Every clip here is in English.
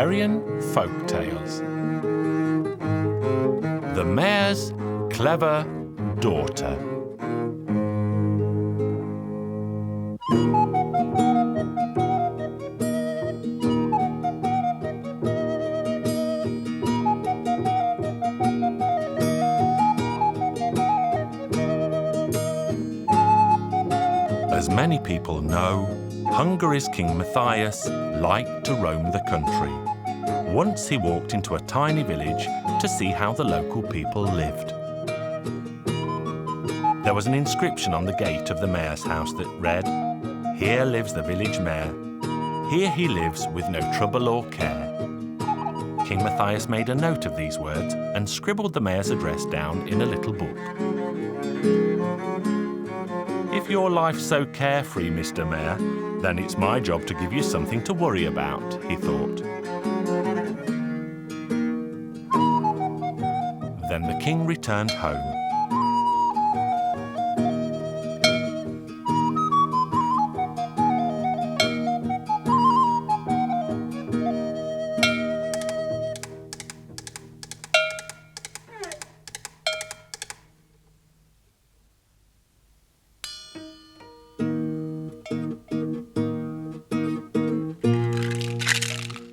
Hungarian Folk Tales. The Mayor's Clever Daughter. As many people know, Hungary's King Matthias liked to roam the country. Once he walked into a tiny village to see how the local people lived. There was an inscription on the gate of the mayor's house that read, "Here lives the village mayor. Here he lives with no trouble or care." King Matthias made a note of these words and scribbled the mayor's address down in a little book. "If your life's so carefree, Mr. Mayor, then it's my job to give you something to worry about," he thought. Then the king returned home.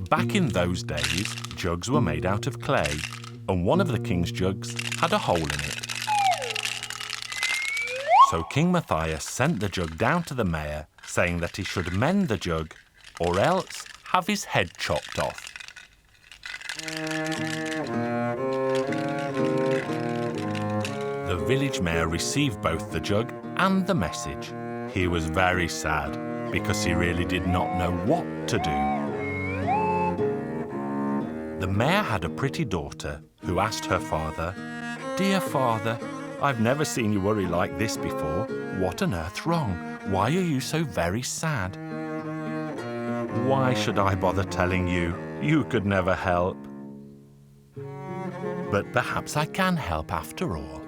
Back in those days, jugs were made out of clay, and one of the king's jugs had a hole in it. So King Matthias sent the jug down to the mayor, saying that he should mend the jug, or else have his head chopped off. The village mayor received both the jug and the message. He was very sad, because he really did not know what to do. The mayor had a pretty daughter who asked her father, "Dear father, I've never seen you worry like this before. What on earth's wrong? Why are you so very sad?" "Why should I bother telling you? You could never help." "But perhaps I can help after all.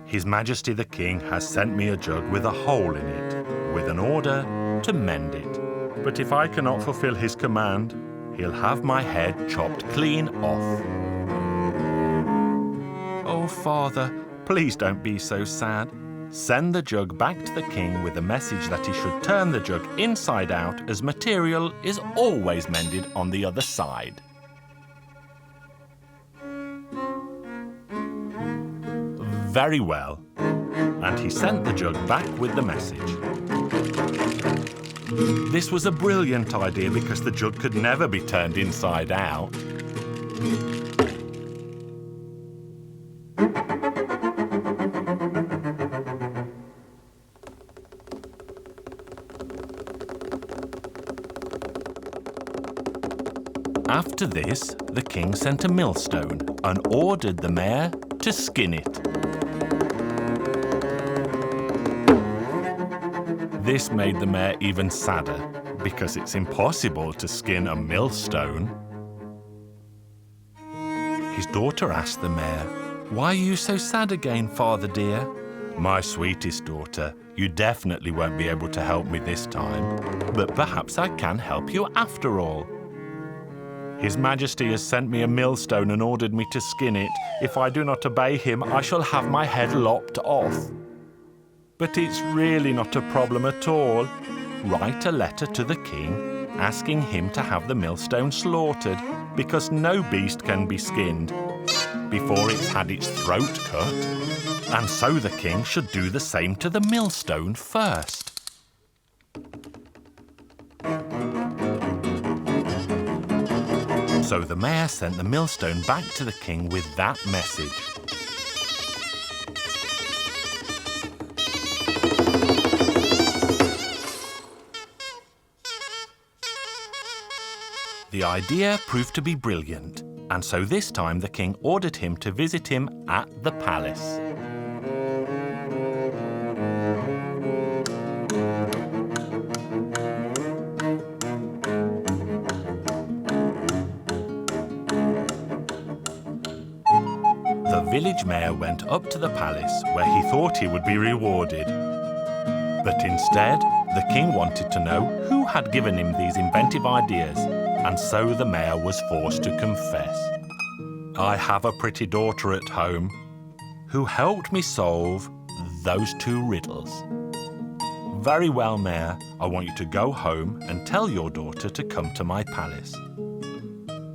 His Majesty the King has sent me a jug with a hole in it, with an order to mend it. But if I cannot fulfill his command, he'll have my head chopped clean off." "Oh, father, please don't be so sad. Send the jug back to the king with a message that he should turn the jug inside out, as material is always mended on the other side." Very well. And he sent the jug back with the message. This was a brilliant idea because the jug could never be turned inside out. After this, the king sent a millstone and ordered the mayor to skin it. This made the mayor even sadder, because it's impossible to skin a millstone. His daughter asked the mayor, "Why are you so sad again, father dear?" "My sweetest daughter, you definitely won't be able to help me this time, but perhaps I can help you after all. His Majesty has sent me a millstone and ordered me to skin it. If I do not obey him, I shall have my head lopped off. But it's really not a problem at all. Write a letter to the king, asking him to have the millstone slaughtered, because no beast can be skinned before it's had its throat cut, and so the king should do the same to the millstone first." So the mayor sent the millstone back to the king with that message. The idea proved to be brilliant, and so this time the king ordered him to visit him at the palace. The village mayor went up to the palace where he thought he would be rewarded. But instead, the king wanted to know who had given him these inventive ideas, and so the mayor was forced to confess. I have a pretty daughter at home who helped me solve those two riddles. Very well, Mayor, I want you to go home and tell your daughter to come to my palace.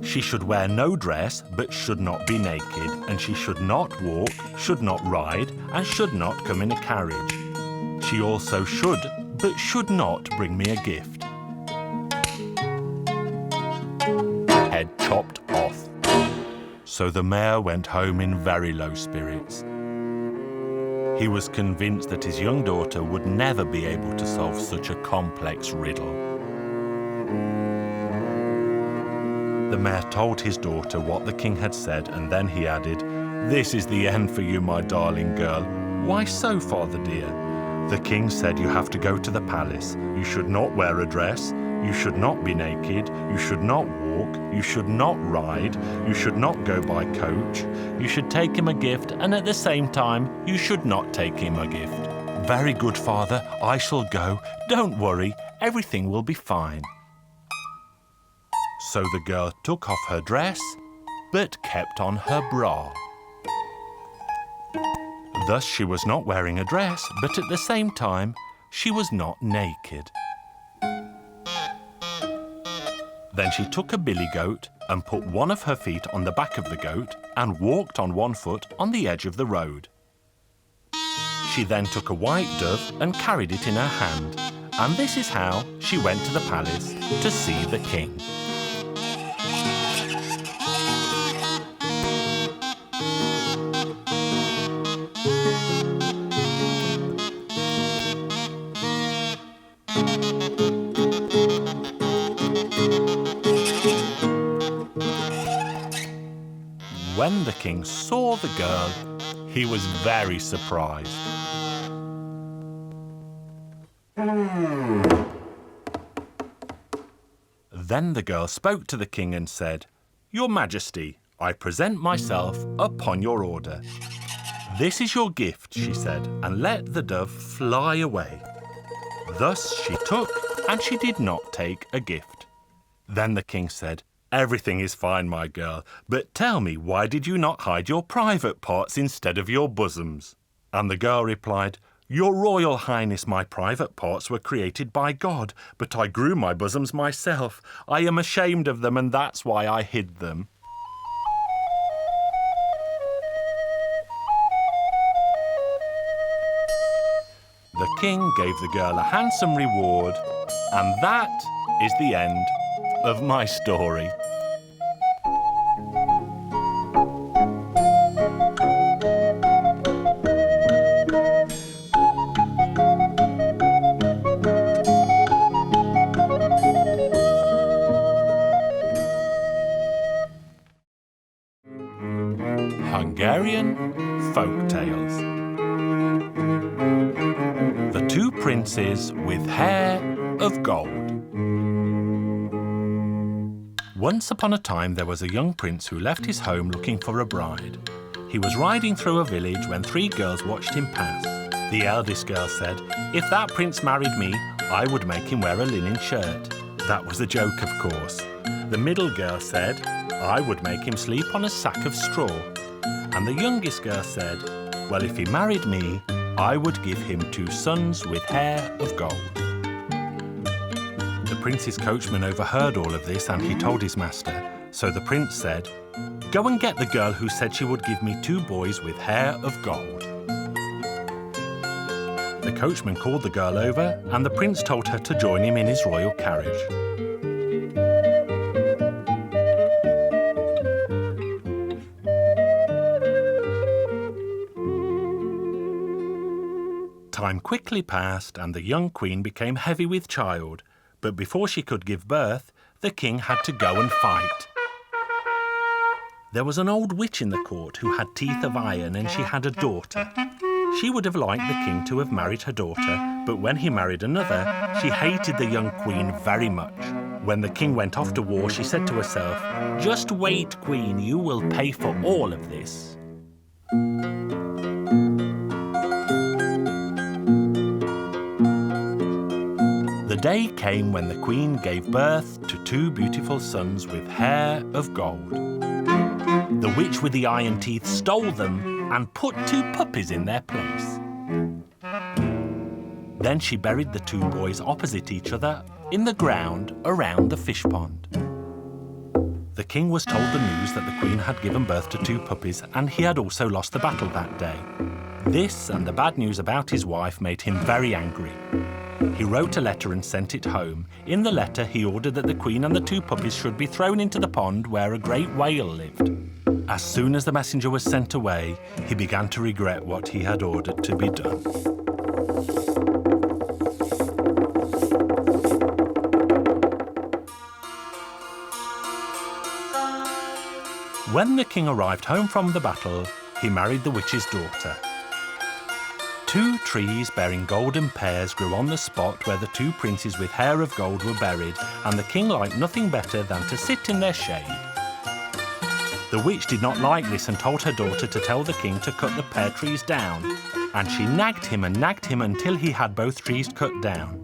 She should wear no dress, but should not be naked, and she should not walk, should not ride, and should not come in a carriage. She also should, but should not bring me a gift. Head chopped off. So the mayor went home in very low spirits. He was convinced that his young daughter would never be able to solve such a complex riddle. The mayor told his daughter what the king had said, and then he added, "This is the end for you, my darling girl." "Why so, father dear?" "The king said you have to go to the palace. You should not wear a dress. You should not be naked. You should not walk. You should not ride. You should not go by coach. You should take him a gift, and at the same time, you should not take him a gift." "Very good, father. I shall go. Don't worry. Everything will be fine." So the girl took off her dress, but kept on her bra. Thus she was not wearing a dress, but at the same time, she was not naked. Then she took a billy goat and put one of her feet on the back of the goat and walked on one foot on the edge of the road. She then took a white dove and carried it in her hand, and this is how she went to the palace to see the king. When the king saw the girl, he was very surprised. Then the girl spoke to the king and said, "Your Majesty, I present myself upon your order." "This is your gift," she said, and let the dove fly away. Thus she took, and she did not take a gift. Then the king said, "Everything is fine, my girl, but tell me, why did you not hide your private parts instead of your bosoms?" And the girl replied, "Your Royal Highness, my private parts were created by God, but I grew my bosoms myself. I am ashamed of them, and that's why I hid them." The king gave the girl a handsome reward, and that is the end of my story. Hungarian Folk Tales. The Two Princes with Hair of Gold. Once upon a time there was a young prince who left his home looking for a bride. He was riding through a village when three girls watched him pass. The eldest girl said, "If that prince married me, I would make him wear a linen shirt." That was a joke, of course. The middle girl said, "I would make him sleep on a sack of straw." And the youngest girl said, "Well, if he married me, I would give him 2 sons with hair of gold." The prince's coachman overheard all of this, and he told his master. So the prince said, "Go and get the girl who said she would give me 2 boys with hair of gold." The coachman called the girl over, and the prince told her to join him in his royal carriage. Time quickly passed, and the young queen became heavy with child. But before she could give birth, the king had to go and fight. There was an old witch in the court who had teeth of iron, and she had a daughter. She would have liked the king to have married her daughter, but when he married another, she hated the young queen very much. When the king went off to war, she said to herself, "Just wait, queen, you will pay for all of this." The day came when the Queen gave birth to 2 beautiful sons with hair of gold. The witch with the iron teeth stole them and put 2 puppies in their place. Then she buried the 2 boys opposite each other in the ground around the fish pond. The king was told the news that the Queen had given birth to 2 puppies, and he had also lost the battle that day. This and the bad news about his wife made him very angry. He wrote a letter and sent it home. In the letter, he ordered that the Queen and the 2 puppies should be thrown into the pond where a great whale lived. As soon as the messenger was sent away, he began to regret what he had ordered to be done. When the king arrived home from the battle, he married the witch's daughter. 2 trees bearing golden pears grew on the spot where the 2 princes with hair of gold were buried, and the king liked nothing better than to sit in their shade. The witch did not like this and told her daughter to tell the king to cut the pear trees down, and she nagged him until he had both trees cut down.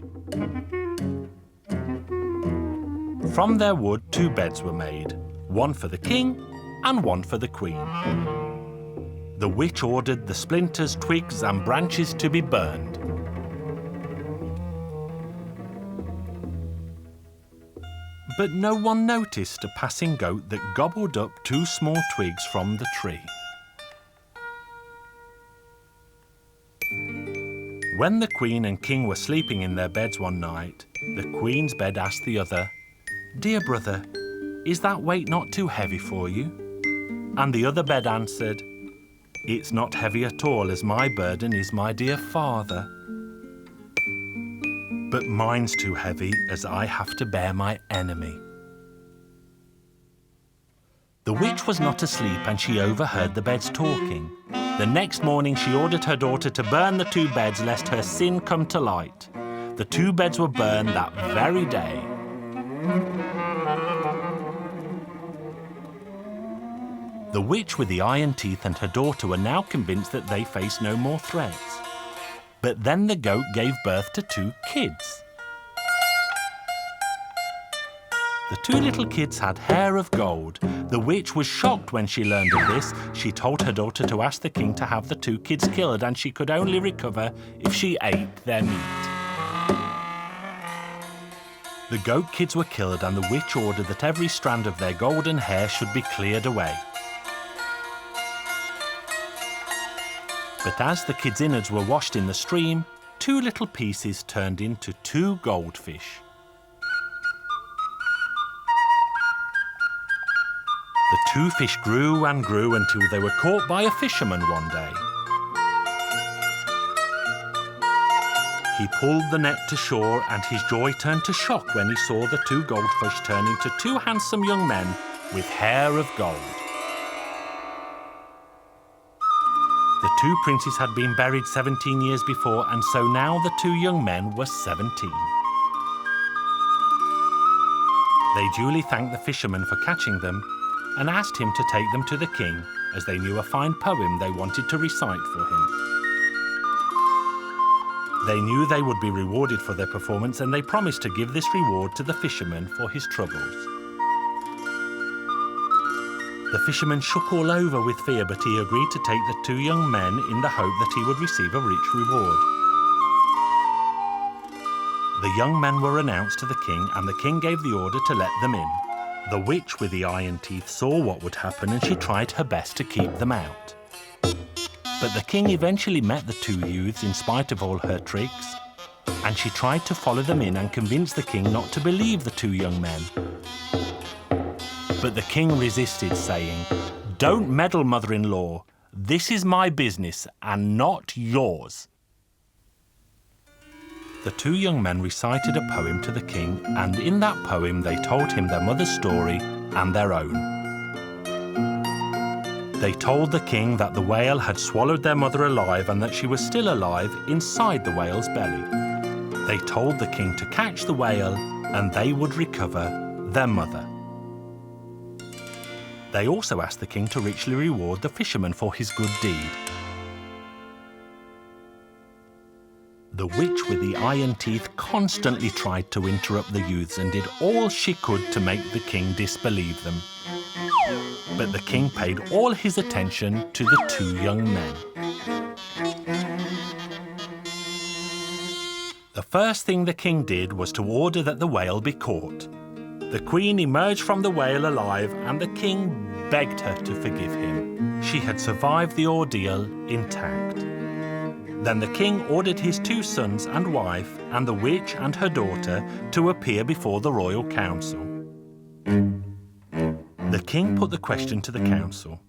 From their wood 2 beds were made, one for the king and one for the Queen. The witch ordered the splinters, twigs and branches to be burned. But no one noticed a passing goat that gobbled up 2 small twigs from the tree. When the Queen and King were sleeping in their beds one night, the Queen's bed asked the other, "Dear brother, is that weight not too heavy for you?" And the other bed answered, "It's not heavy at all, as my burden is my dear father. But mine's too heavy, as I have to bear my enemy." The witch was not asleep, and she overheard the beds talking. The next morning she ordered her daughter to burn the 2 beds, lest her sin come to light. The 2 beds were burned that very day. The witch with the iron teeth and her daughter were now convinced that they faced no more threats. But then the goat gave birth to 2 kids. The 2 little kids had hair of gold. The witch was shocked when she learned of this. She told her daughter to ask the king to have the 2 kids killed, and she could only recover if she ate their meat. The goat kids were killed, and the witch ordered that every strand of their golden hair should be cleared away. But as the kids' innards were washed in the stream, 2 little pieces turned into 2 goldfish. The 2 fish grew and grew until they were caught by a fisherman one day. He pulled the net to shore, and his joy turned to shock when he saw the 2 goldfish turn into 2 handsome young men with hair of gold. The 2 princes had been buried 17 years before, and so now the 2 young men were 17. They duly thanked the fisherman for catching them and asked him to take them to the king, as they knew a fine poem they wanted to recite for him. They knew they would be rewarded for their performance, and they promised to give this reward to the fisherman for his troubles. The fisherman shook all over with fear, but he agreed to take the 2 young men in the hope that he would receive a rich reward. The young men were announced to the king, and the king gave the order to let them in. The witch with the iron teeth saw what would happen, and she tried her best to keep them out. But the king eventually met the 2 youths in spite of all her tricks, and she tried to follow them in and convince the king not to believe the 2 young men. But the king resisted, saying, "Don't meddle, mother-in-law. This is my business and not yours." The 2 young men recited a poem to the king, and in that poem they told him their mother's story and their own. They told the king that the whale had swallowed their mother alive and that she was still alive inside the whale's belly. They told the king to catch the whale and they would recover their mother. They also asked the king to richly reward the fisherman for his good deed. The witch with the iron teeth constantly tried to interrupt the youths and did all she could to make the king disbelieve them. But the king paid all his attention to the two young men. The first thing the king did was to order that the whale be caught. The queen emerged from the whale alive, and the king begged her to forgive him. She had survived the ordeal intact. Then the king ordered his two sons and wife, and the witch and her daughter, to appear before the royal council. The king put the question to the council.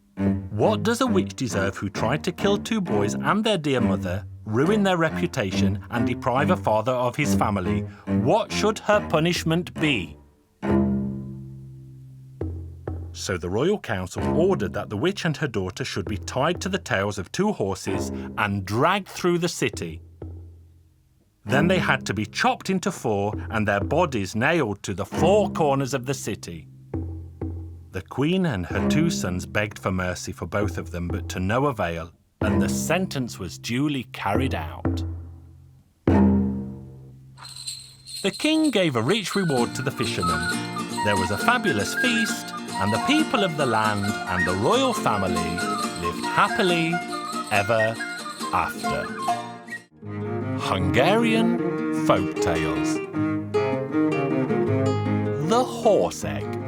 What does a witch deserve who tried to kill two boys and their dear mother, ruin their reputation, and deprive a father of his family? What should her punishment be? So the royal council ordered that the witch and her daughter should be tied to the tails of two horses and dragged through the city. Then they had to be chopped into four and their bodies nailed to the four corners of the city. The queen and her two sons begged for mercy for both of them, but to no avail, and the sentence was duly carried out. The king gave a rich reward to the fishermen. There was a fabulous feast, and the people of the land and the royal family lived happily ever after. Hungarian Folk Tales. The Horse Egg.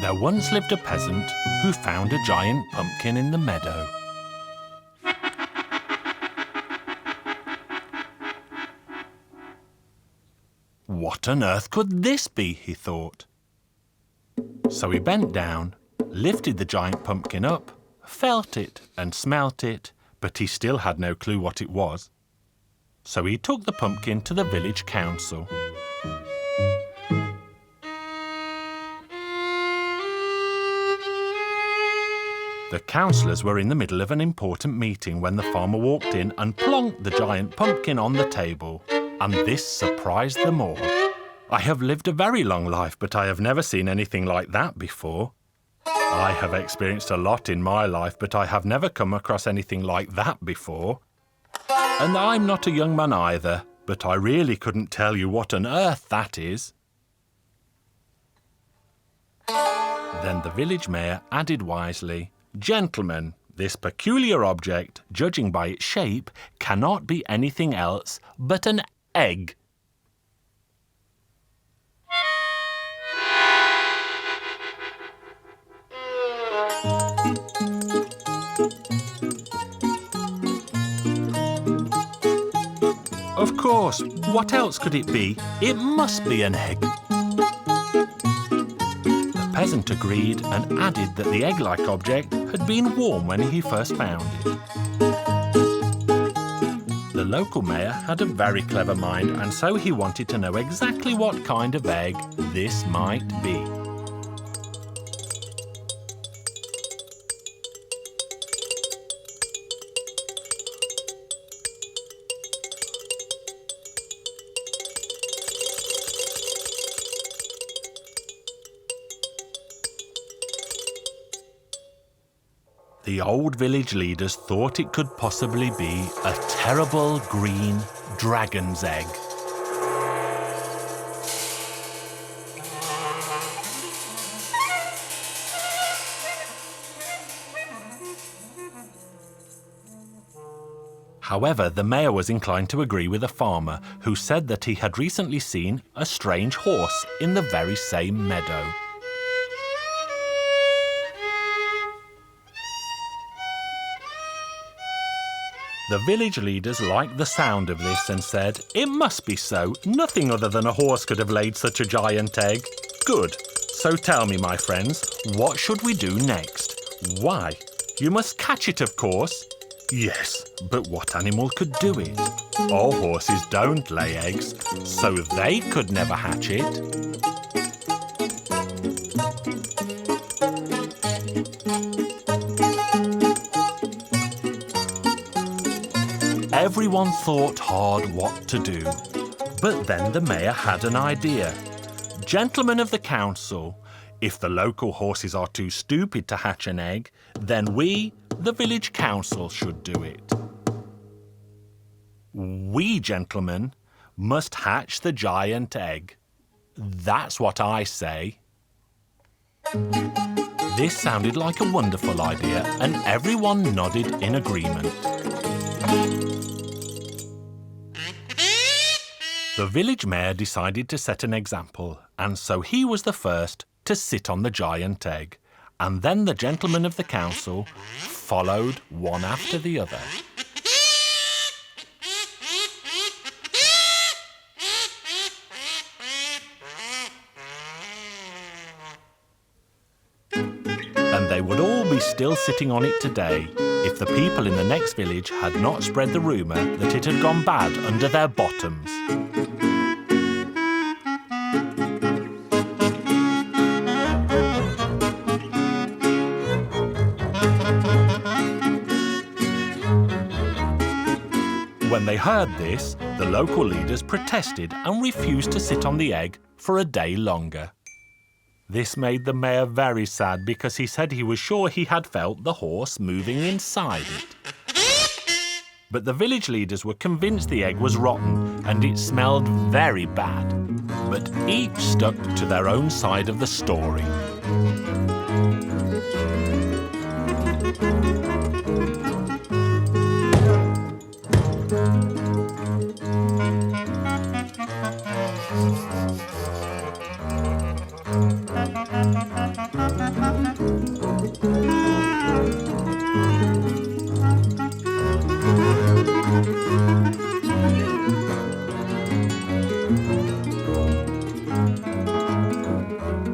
There once lived a peasant who found a giant pumpkin in the meadow. What on earth could this be, he thought. So he bent down, lifted the giant pumpkin up, felt it and smelt it, but he still had no clue what it was. So he took the pumpkin to the village council. The councillors were in the middle of an important meeting when the farmer walked in and plonked the giant pumpkin on the table. And this surprised them all. I have lived a very long life, but I have never seen anything like that before. I have experienced a lot in my life, but I have never come across anything like that before. And I'm not a young man either, but I really couldn't tell you what on earth that is. Then the village mayor added wisely, "Gentlemen, this peculiar object, judging by its shape, cannot be anything else but an egg." Of course, what else could it be? It must be an egg. The peasant agreed and added that the egg-like object had been warm when he first found it. The local mayor had a very clever mind, and so he wanted to know exactly what kind of egg this might be. The old village leaders thought it could possibly be a terrible green dragon's egg. However, the mayor was inclined to agree with a farmer who said that he had recently seen a strange horse in the very same meadow. The village leaders liked the sound of this and said, "It must be so. Nothing other than a horse could have laid such a giant egg." "Good. So tell me, my friends, what should we do next? Why, you must catch it, of course. Yes, but what animal could do it? All horses don't lay eggs, so they could never hatch it. Everyone thought hard what to do. But then the mayor had an idea. Gentlemen of the council, if the local horses are too stupid to hatch an egg, then we, the village council, should do it. We, gentlemen, must hatch the giant egg. That's what I say. This sounded like a wonderful idea, and everyone nodded in agreement. The village mayor decided to set an example, and so he was the first to sit on the giant egg, and then the gentlemen of the council followed one after the other. And they would all be still sitting on it today if the people in the next village had not spread the rumour that it had gone bad under their bottoms. When they heard this, the local leaders protested and refused to sit on the egg for a day longer. This made the mayor very sad because he said he was sure he had felt the horse moving inside it. But the village leaders were convinced the egg was rotten and it smelled very bad. But each stuck to their own side of the story.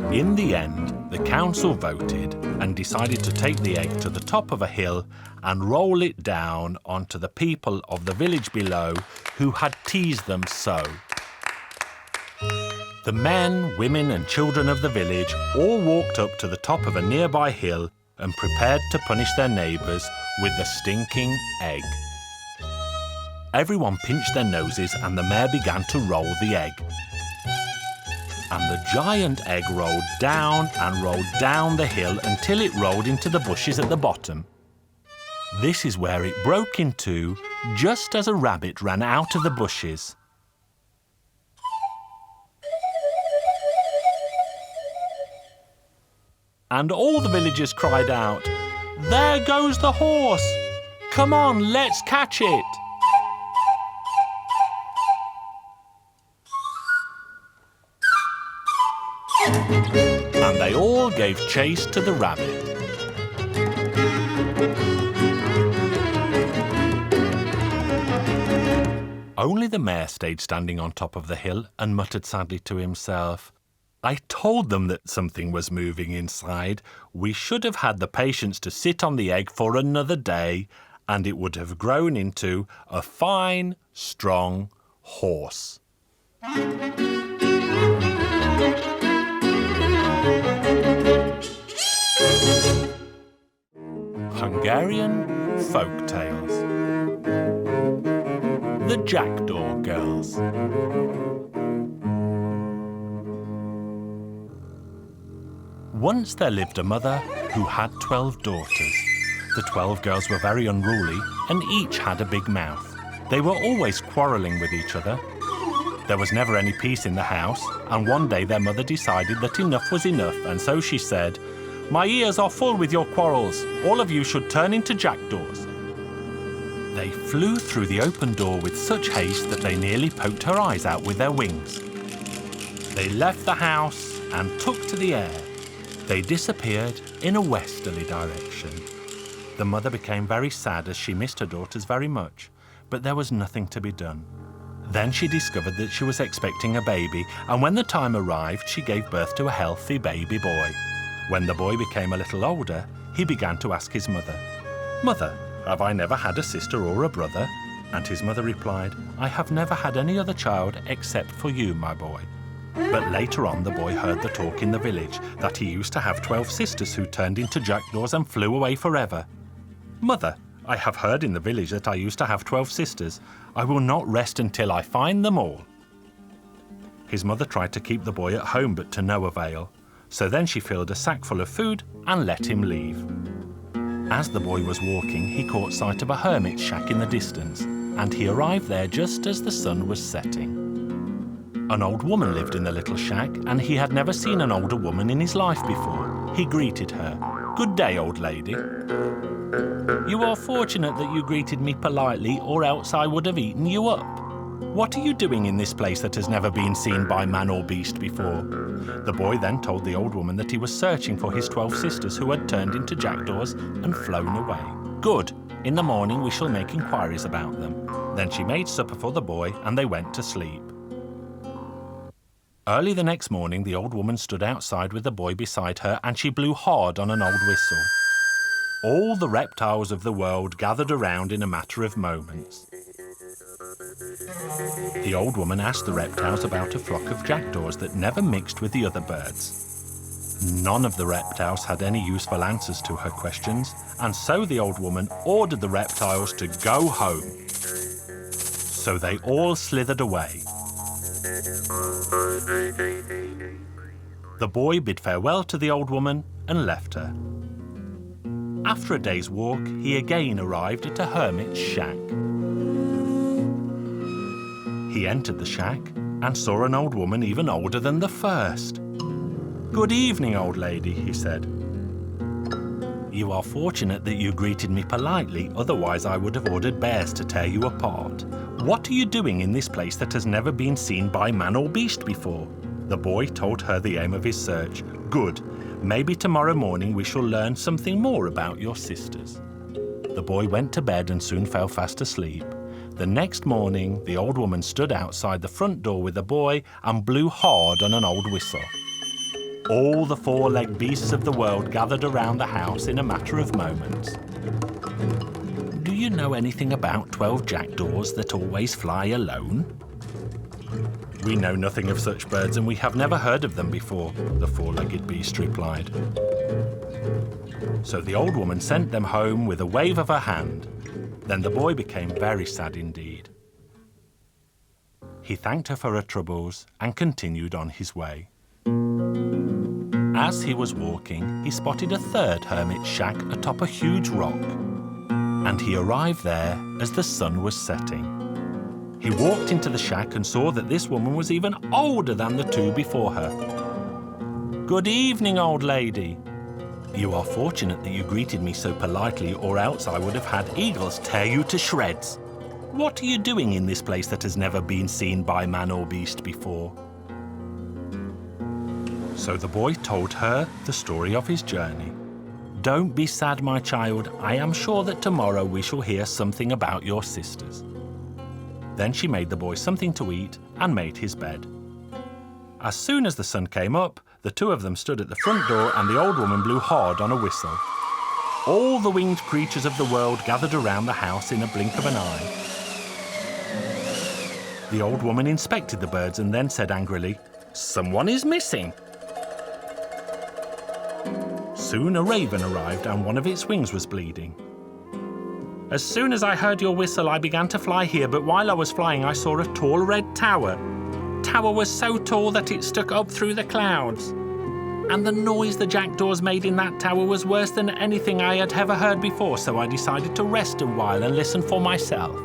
In the end, the council voted and decided to take the egg to the top of a hill and roll it down onto the people of the village below who had teased them so. The men, women and children of the village all walked up to the top of a nearby hill and prepared to punish their neighbours with the stinking egg. Everyone pinched their noses and the mayor began to roll the egg. And the giant egg rolled down and rolled down the hill until it rolled into the bushes at the bottom. This is where it broke in two, just as a rabbit ran out of the bushes. And all the villagers cried out, "There goes the horse! Come on, let's catch it!" And they all gave chase to the rabbit. Only the mayor stayed standing on top of the hill and muttered sadly to himself, "I told them that something was moving inside. We should have had the patience to sit on the egg for another day, and it would have grown into a fine, strong horse." Hungarian Folk Tales. The Jackdaw Girls. Once there lived a mother who had 12 daughters. The 12 girls were very unruly and each had a big mouth. They were always quarrelling with each other. There was never any peace in the house, and one day their mother decided that enough was enough, and so she said, "My ears are full with your quarrels. All of you should turn into jackdaws." They flew through the open door with such haste that they nearly poked her eyes out with their wings. They left the house and took to the air. They disappeared in a westerly direction. The mother became very sad as she missed her daughters very much, but there was nothing to be done. Then she discovered that she was expecting a baby, and when the time arrived, she gave birth to a healthy baby boy. When the boy became a little older, he began to ask his mother, "Mother, have I never had a sister or a brother?" And his mother replied, "I have never had any other child except for you, my boy." But later on, the boy heard the talk in the village that he used to have 12 sisters who turned into jackdaws and flew away forever. "Mother, I have heard in the village that I used to have 12 sisters. I will not rest until I find them all." His mother tried to keep the boy at home, but to no avail. So then she filled a sack full of food and let him leave. As the boy was walking, he caught sight of a hermit's shack in the distance, and he arrived there just as the sun was setting. An old woman lived in the little shack, and he had never seen an older woman in his life before. He greeted her. "Good day, old lady." "You are fortunate that you greeted me politely, or else I would have eaten you up. What are you doing in this place that has never been seen by man or beast before?" The boy then told the old woman that he was searching for his 12 sisters who had turned into jackdaws and flown away. "Good. In the morning we shall make inquiries about them." Then she made supper for the boy and they went to sleep. Early the next morning, the old woman stood outside with the boy beside her and she blew hard on an old whistle. All the reptiles of the world gathered around in a matter of moments. The old woman asked the reptiles about a flock of jackdaws that never mixed with the other birds. None of the reptiles had any useful answers to her questions, and so the old woman ordered the reptiles to go home. So they all slithered away. The boy bid farewell to the old woman and left her. After a day's walk, he again arrived at a hermit's shack. He entered the shack and saw an old woman even older than the first. "Good evening, old lady," he said. "You are fortunate that you greeted me politely, otherwise I would have ordered bears to tear you apart. What are you doing in this place that has never been seen by man or beast before?" The boy told her the aim of his search. "Good. Maybe tomorrow morning we shall learn something more about your sisters." The boy went to bed and soon fell fast asleep. The next morning, the old woman stood outside the front door with the boy and blew hard on an old whistle. All the four-legged beasts of the world gathered around the house in a matter of moments. "Do you know anything about 12 jackdaws that always fly alone?" "We know nothing of such birds and we have never heard of them before," the four-legged beast replied. So the old woman sent them home with a wave of her hand. Then the boy became very sad indeed. He thanked her for her troubles and continued on his way. As he was walking, he spotted a third hermit's shack atop a huge rock, and he arrived there as the sun was setting. He walked into the shack and saw that this woman was even older than the two before her. "Good evening, old lady." "You are fortunate that you greeted me so politely, or else I would have had eagles tear you to shreds. What are you doing in this place that has never been seen by man or beast before?" So the boy told her the story of his journey. "Don't be sad, my child. I am sure that tomorrow we shall hear something about your sisters." Then she made the boy something to eat and made his bed. As soon as the sun came up, the two of them stood at the front door and the old woman blew hard on a whistle. All the winged creatures of the world gathered around the house in a blink of an eye. The old woman inspected the birds and then said angrily, "Someone is missing." Soon a raven arrived and one of its wings was bleeding. "As soon as I heard your whistle, I began to fly here, but while I was flying, I saw a tall red tower. Tower was so tall that it stuck up through the clouds. And the noise the jackdaws made in that tower was worse than anything I had ever heard before, so I decided to rest a while and listen for myself.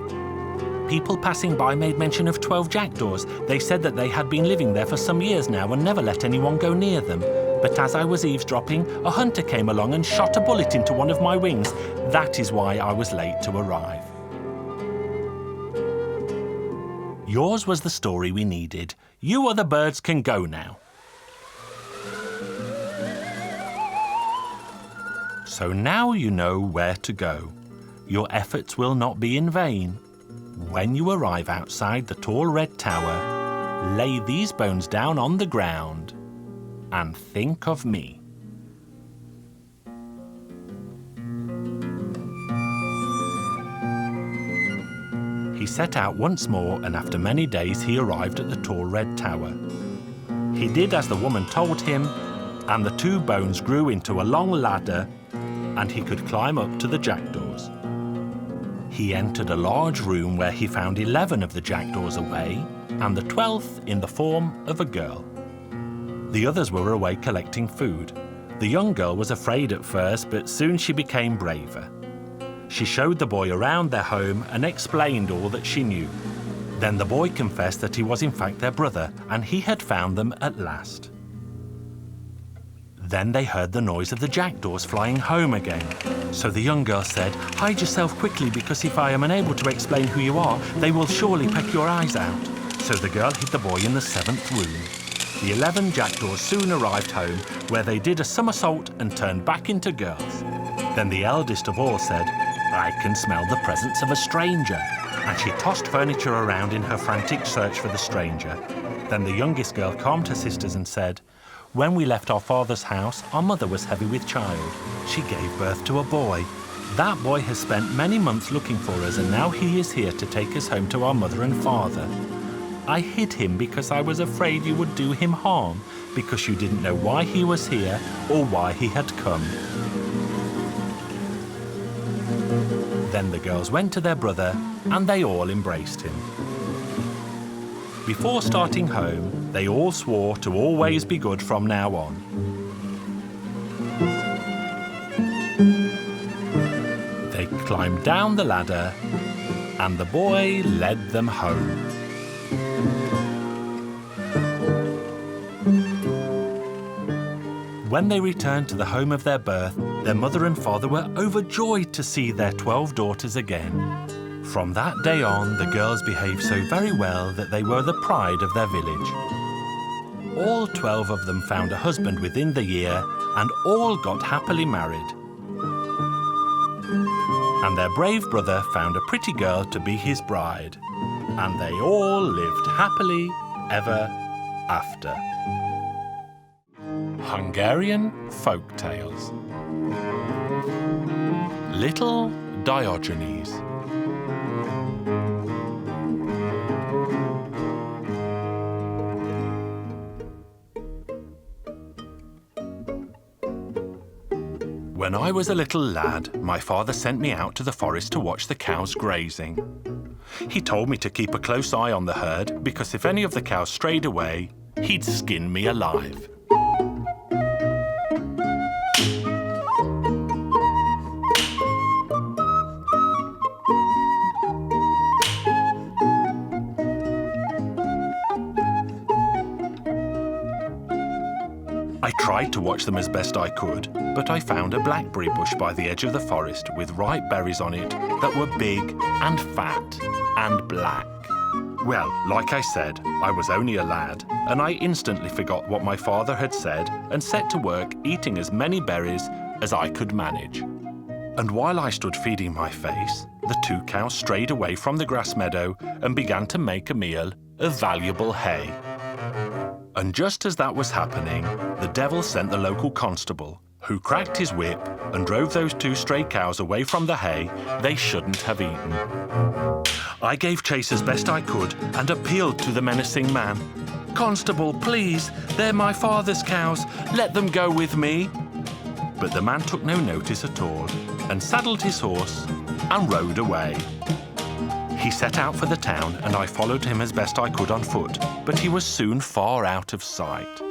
People passing by made mention of 12 jackdaws. They said that they had been living there for some years now and never let anyone go near them. But as I was eavesdropping, a hunter came along and shot a bullet into one of my wings. That is why I was late to arrive." Yours was the story we needed. You other birds can go now. So now you know where to go. Your efforts will not be in vain. When you arrive outside the tall red tower, lay these bones down on the ground and think of me. He set out once more, and after many days he arrived at the tall red tower. He did as the woman told him, and the two bones grew into a long ladder, and he could climb up to the jackdaws. He entered a large room where he found 11 of the jackdaws away, and the 12th in the form of a girl. The others were away collecting food. The young girl was afraid at first, but soon she became braver. She showed the boy around their home and explained all that she knew. Then the boy confessed that he was in fact their brother, and he had found them at last. Then they heard the noise of the jackdaws flying home again. So the young girl said, "Hide yourself quickly, because if I am unable to explain who you are, they will surely peck your eyes out." So the girl hid the boy in the 7th room. The 11 jackdaws soon arrived home, where they did a somersault and turned back into girls. Then the eldest of all said, "I can smell the presence of a stranger." And she tossed furniture around in her frantic search for the stranger. Then the youngest girl calmed her sisters and said, "When we left our father's house, our mother was heavy with child. She gave birth to a boy. That boy has spent many months looking for us, and now he is here to take us home to our mother and father. I hid him because I was afraid you would do him harm, because you didn't know why he was here or why he had come." Then the girls went to their brother, and they all embraced him. Before starting home, they all swore to always be good from now on. They climbed down the ladder, and the boy led them home. When they returned to the home of their birth, their mother and father were overjoyed to see their 12 daughters again. From that day on, the girls behaved so very well that they were the pride of their village. All 12 of them found a husband within the year, and all got happily married. And their brave brother found a pretty girl to be his bride, and they all lived happily ever after. Hungarian Folk Tales. Little Diogenes. When I was a little lad, my father sent me out to the forest to watch the cows grazing. He told me to keep a close eye on the herd, because if any of the cows strayed away, he'd skin me alive. I tried to watch them as best I could, but I found a blackberry bush by the edge of the forest with ripe berries on it that were big and fat and black. Well, like I said, I was only a lad, and I instantly forgot what my father had said and set to work eating as many berries as I could manage. And while I stood feeding my face, the 2 cows strayed away from the grass meadow and began to make a meal of valuable hay. And just as that was happening, the devil sent the local constable, who cracked his whip and drove those 2 stray cows away from the hay they shouldn't have eaten. I gave chase as best I could and appealed to the menacing man. "Constable, please, they're my father's cows. Let them go with me." But the man took no notice at all and saddled his horse and rode away. He set out for the town, and I followed him as best I could on foot, but he was soon far out of sight.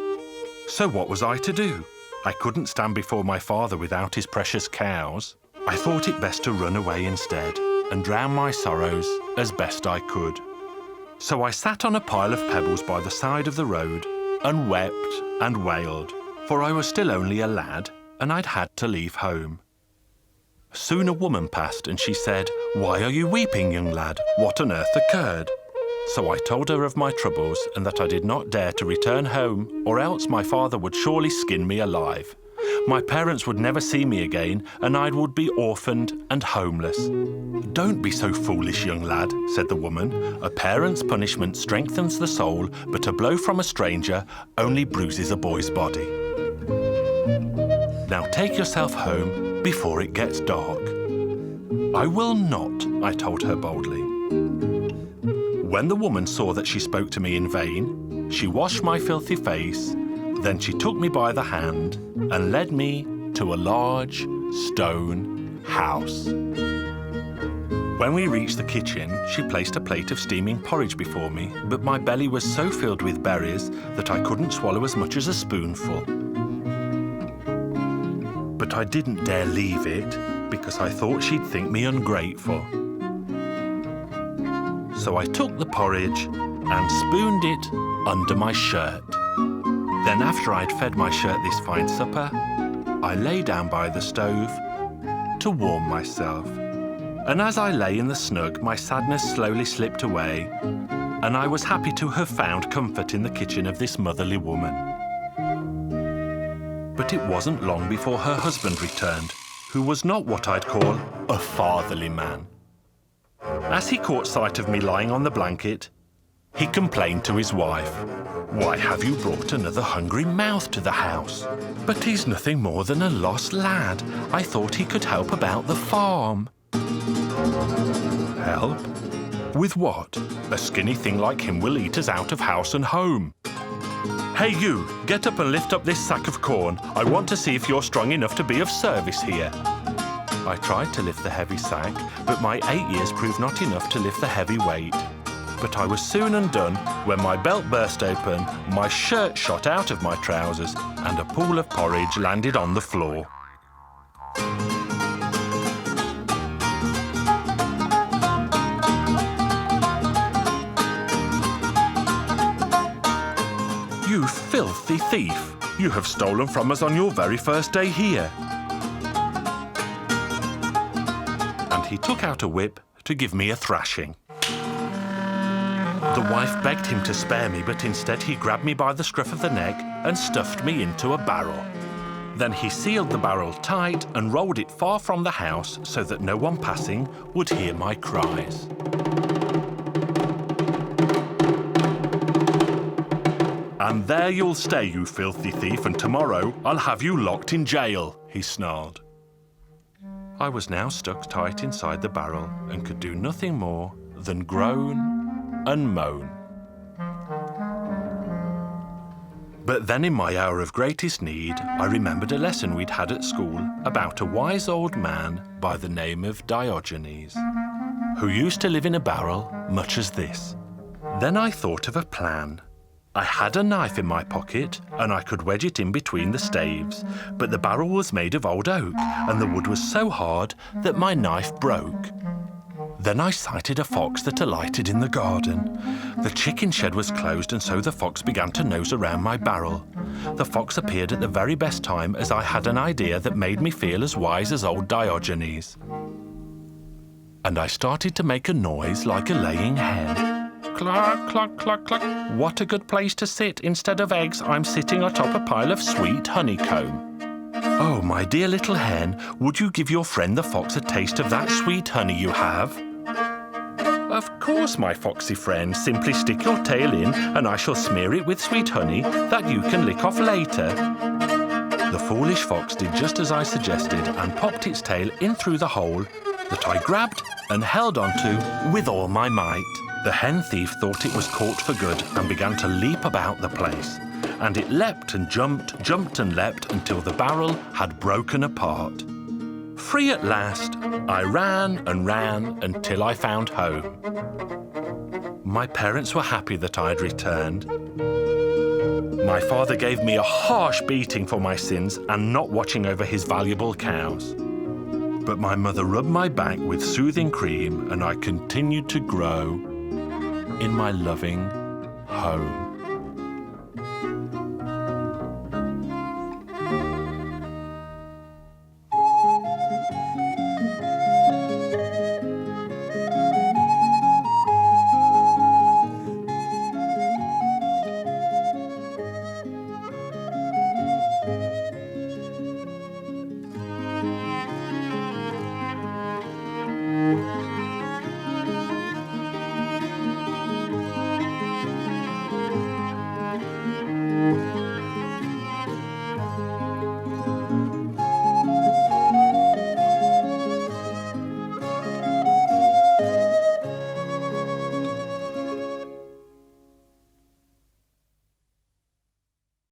So what was I to do? I couldn't stand before my father without his precious cows. I thought it best to run away instead and drown my sorrows as best I could. So I sat on a pile of pebbles by the side of the road and wept and wailed, for I was still only a lad and I'd had to leave home. Soon a woman passed, and she said, "Why are you weeping, young lad? What on earth occurred?" So I told her of my troubles and that I did not dare to return home, or else my father would surely skin me alive. My parents would never see me again, and I would be orphaned and homeless. "Don't be so foolish, young lad," said the woman. "A parent's punishment strengthens the soul, but a blow from a stranger only bruises a boy's body. Now take yourself home before it gets dark." "I will not," I told her boldly. When the woman saw that she spoke to me in vain, she washed my filthy face, then she took me by the hand and led me to a large stone house. When we reached the kitchen, she placed a plate of steaming porridge before me, but my belly was so filled with berries that I couldn't swallow as much as a spoonful. But I didn't dare leave it because I thought she'd think me ungrateful. So I took the porridge and spooned it under my shirt. Then after I'd fed my shirt this fine supper, I lay down by the stove to warm myself. And as I lay in the snug, my sadness slowly slipped away, and I was happy to have found comfort in the kitchen of this motherly woman. But it wasn't long before her husband returned, who was not what I'd call a fatherly man. As he caught sight of me lying on the blanket, he complained to his wife, "Why have you brought another hungry mouth to the house? But he's nothing more than a lost lad. I thought he could help about the farm." Help? With what? A skinny thing like him will eat us out of house and home. Hey you, get up and lift up this sack of corn. I want to see if you're strong enough to be of service here. I tried to lift the heavy sack, but my 8 years proved not enough to lift the heavy weight. But I was soon undone when my belt burst open, my shirt shot out of my trousers, and a pool of porridge landed on the floor. You filthy thief! You have stolen from us on your very first day here. And he took out a whip to give me a thrashing. The wife begged him to spare me, but instead he grabbed me by the scruff of the neck and stuffed me into a barrel. Then he sealed the barrel tight and rolled it far from the house so that no one passing would hear my cries. "And there you'll stay, you filthy thief, and tomorrow I'll have you locked in jail," he snarled. I was now stuck tight inside the barrel and could do nothing more than groan and moan. But then in my hour of greatest need, I remembered a lesson we'd had at school about a wise old man by the name of Diogenes, who used to live in a barrel much as this. Then I thought of a plan. I had a knife in my pocket and I could wedge it in between the staves, but the barrel was made of old oak and the wood was so hard that my knife broke. Then I sighted a fox that alighted in the garden. The chicken shed was closed and so the fox began to nose around my barrel. The fox appeared at the very best time as I had an idea that made me feel as wise as old Diogenes. And I started to make a noise like a laying hen. Cluck, cluck, cluck, cluck. What a good place to sit. Instead of eggs, I'm sitting atop a pile of sweet honeycomb. Oh, my dear little hen, would you give your friend the fox a taste of that sweet honey you have? Of course, my foxy friend. Simply stick your tail in and I shall smear it with sweet honey that you can lick off later. The foolish fox did just as I suggested and popped its tail in through the hole that I grabbed and held onto with all my might. The hen thief thought it was caught for good and began to leap about the place. And it leapt and jumped, jumped and leapt until the barrel had broken apart. Free at last, I ran and ran until I found home. My parents were happy that I'd returned. My father gave me a harsh beating for my sins and not watching over his valuable cows. But my mother rubbed my back with soothing cream and I continued to grow in my loving home.